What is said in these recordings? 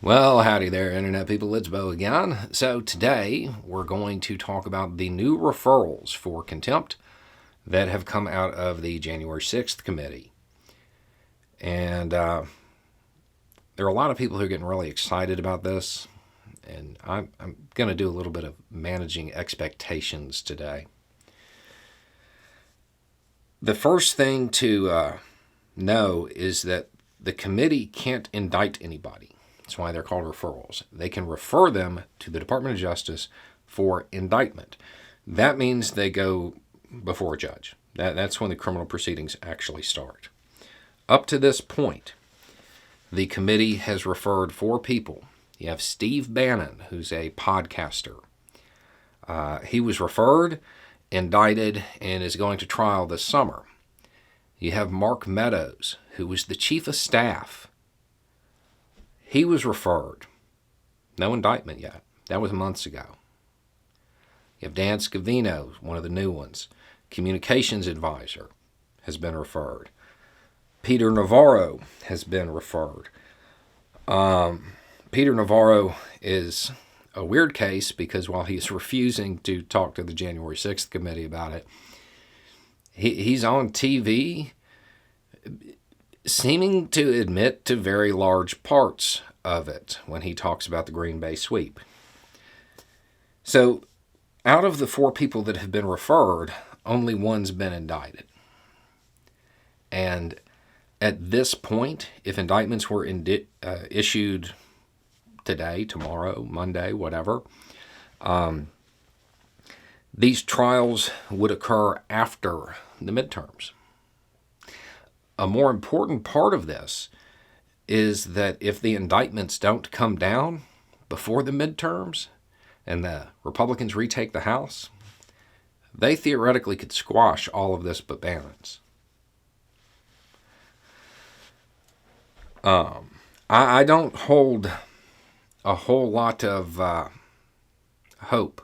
Well, howdy there, Internet people. It's Bo again. So, today we're going to talk about the new referrals for contempt that have come out of the January 6th committee. And there are a lot of people who are getting really excited about this. And I'm going to do a little bit of managing expectations today. The first thing to know is that the committee can't indict anybody. That's why they're called referrals. They can refer them to the Department of Justice for indictment. That means they go before a judge. That's when the criminal proceedings actually start. Up to this point, the committee has referred 4 people. You have Steve Bannon, who's a podcaster. He was referred, indicted, and is going to trial this summer. You have Mark Meadows, who was the chief of staff. He was referred. No indictment yet. That was months ago. You have Dan Scavino, one of the new ones. Communications advisor has been referred. Peter Navarro has been referred. Peter Navarro is a weird case because while he's refusing to talk to the January 6th committee about it, he's on TV seeming to admit to very large parts of it when he talks about the Green Bay sweep. So, out of the 4 people that have been referred, only one's been indicted. And at this point, if indictments were issued today, tomorrow, Monday, whatever, these trials would occur after the midterms. A more important part of this is that if the indictments don't come down before the midterms and the Republicans retake the House, they theoretically could squash all of this but Bannon's. I don't hold a whole lot of hope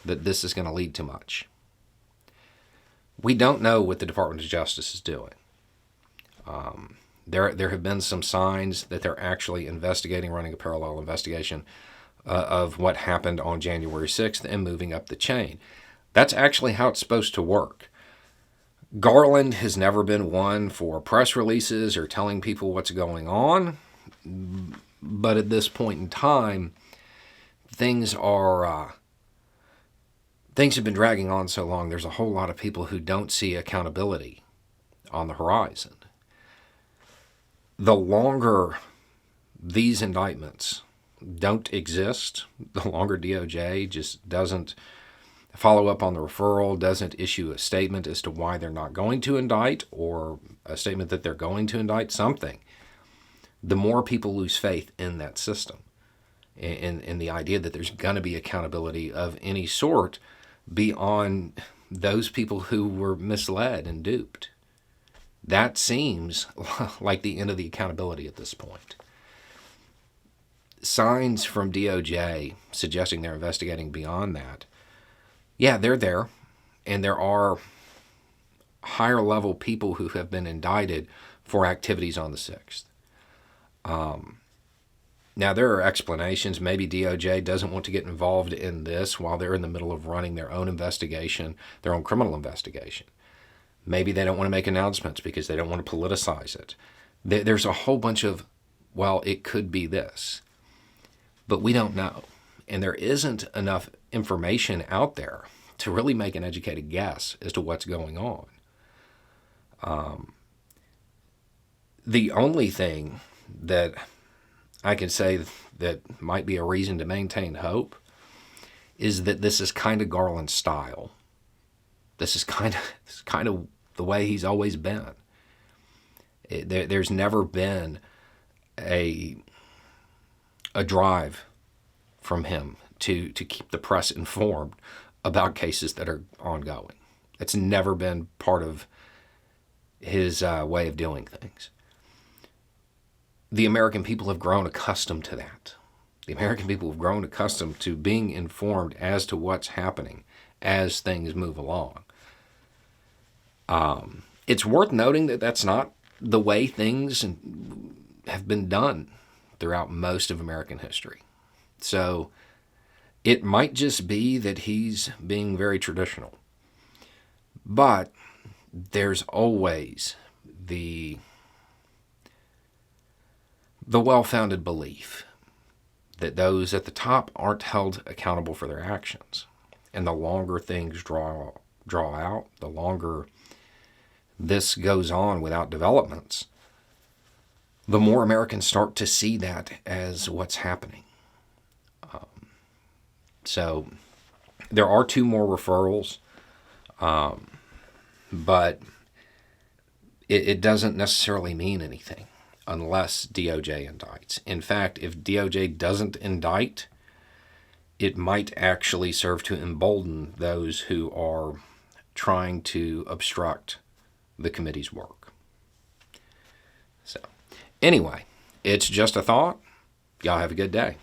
that this is going to lead to much. We don't know what the Department of Justice is doing. There have been some signs that they're actually investigating, running a parallel investigation of what happened on January 6th and moving up the chain. That's actually how it's supposed to work. Garland has never been one for press releases or telling people what's going on, but at this point in time, things have been dragging on so long. There's a whole lot of people who don't see accountability on the horizon. The longer these indictments don't exist, the longer DOJ just doesn't follow up on the referral, doesn't issue a statement as to why they're not going to indict or a statement that they're going to indict something, the more people lose faith in that system and in the idea that there's going to be accountability of any sort beyond those people who were misled and duped. That seems like the end of the accountability at this point. Signs from DOJ suggesting they're investigating beyond that. Yeah, they're there. And there are higher level people who have been indicted for activities on the 6th. Now, there are explanations. Maybe DOJ doesn't want to get involved in this while they're in the middle of running their own investigation, their own criminal investigation. Maybe they don't want to make announcements because they don't want to politicize it. There's a whole bunch of, well, it could be this. But we don't know. And there isn't enough information out there to really make an educated guess as to what's going on. The only thing that I can say that might be a reason to maintain hope is that this is kind of Garland's style. This is kind of the way he's always been. There's never been a drive from him to keep the press informed about cases that are ongoing. It's never been part of his way of doing things. The American people have grown accustomed to that. The American people have grown accustomed to being informed as to what's happening as things move along. It's worth noting that that's not the way things have been done throughout most of American history. So it might just be that he's being very traditional. But there's always the well-founded belief that those at the top aren't held accountable for their actions. And the longer things draw out, the longer this goes on without developments, the more Americans start to see that as what's happening. So there are 2 more referrals, but it doesn't necessarily mean anything unless DOJ indicts. In fact, if DOJ doesn't indict, it might actually serve to embolden those who are trying to obstruct the committee's work. So, anyway, it's just a thought. Y'all have a good day.